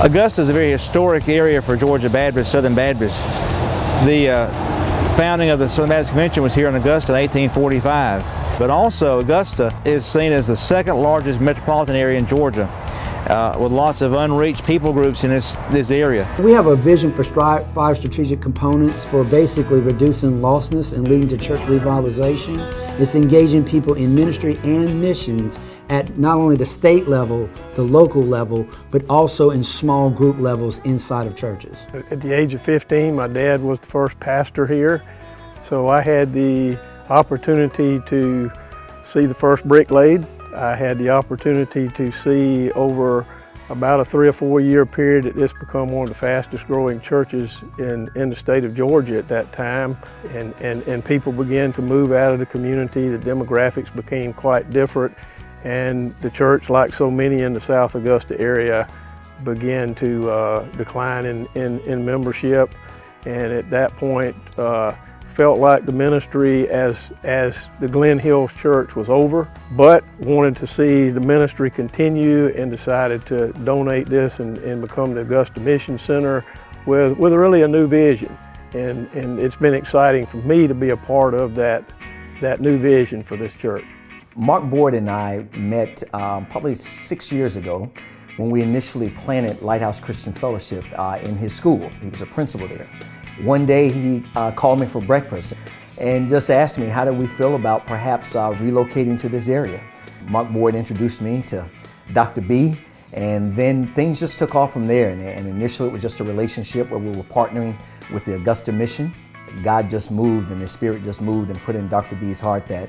Augusta is a very historic area for Georgia Baptists, Southern Baptists. The founding of the Southern Baptist Convention was here in Augusta in 1845. But also Augusta is seen as the second largest metropolitan area in Georgia, with lots of unreached people groups in this area. We have a vision for 5 strategic components for basically reducing lostness and leading to church revitalization. It's engaging people in ministry and missions at not only the state level, the local level, but also in small group levels inside of churches. At the age of 15, my dad was the first pastor here, so I had the opportunity to see the first brick laid. I had the opportunity to see over about a 3 or 4 year period that this become one of the fastest growing churches in the state of Georgia at that time. And people began to move out of the community. The demographics became quite different. And the church, like so many in the South Augusta area, began to decline in membership. And at that point, felt like the ministry as the Glen Hills Church was over, but wanted to see the ministry continue and decided to donate this and become the Augusta Mission Center with really a new vision. And it's been exciting for me to be a part of that new vision for this church. Mark Boyd and I met probably 6 years ago when we initially planted Lighthouse Christian Fellowship in his school. He was a principal there. One day he called me for breakfast and just asked me how do we feel about perhaps relocating to this area. Mark Boyd introduced me to Dr. B, and then things just took off from there. And initially it was just a relationship where we were partnering with the Augusta Mission. God just moved and the Spirit just moved and put in Dr. B's heart that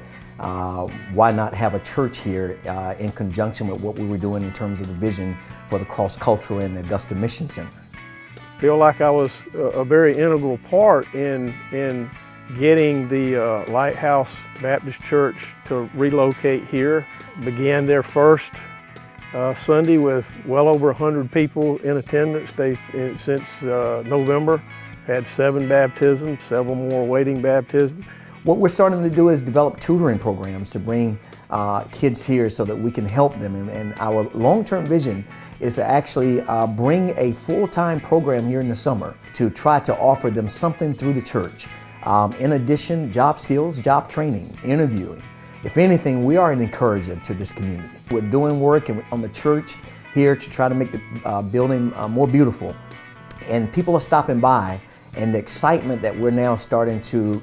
why not have a church here in conjunction with what we were doing in terms of the vision for the cross-cultural and the Augusta Mission Center. Feel like I was a very integral part in getting the Lighthouse Baptist Church to relocate here. Began their first Sunday with well over 100 people in attendance. Since November had 7 baptisms, several more awaiting baptism. What we're starting to do is develop tutoring programs to bring kids here so that we can help them. And our long-term vision is to actually bring a full-time program here in the summer to try to offer them something through the church. In addition, job skills, job training, interviewing. If anything, we are an encourager to this community. We're doing work on the church here to try to make the building more beautiful. And people are stopping by, and the excitement that we're now starting to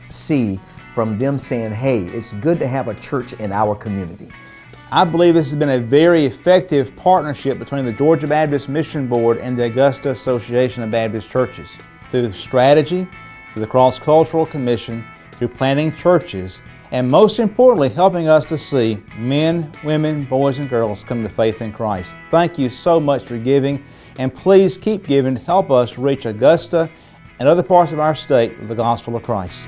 see from them saying, hey, it's good to have a church in our community. I believe this has been a very effective partnership between the Georgia Baptist Mission Board and the Augusta Association of Baptist Churches. Through strategy, through the Cross-Cultural Commission, through planting churches, and most importantly, helping us to see men, women, boys, and girls come to faith in Christ. Thank you so much for giving, and please keep giving to help us reach Augusta and other parts of our state with the gospel of Christ.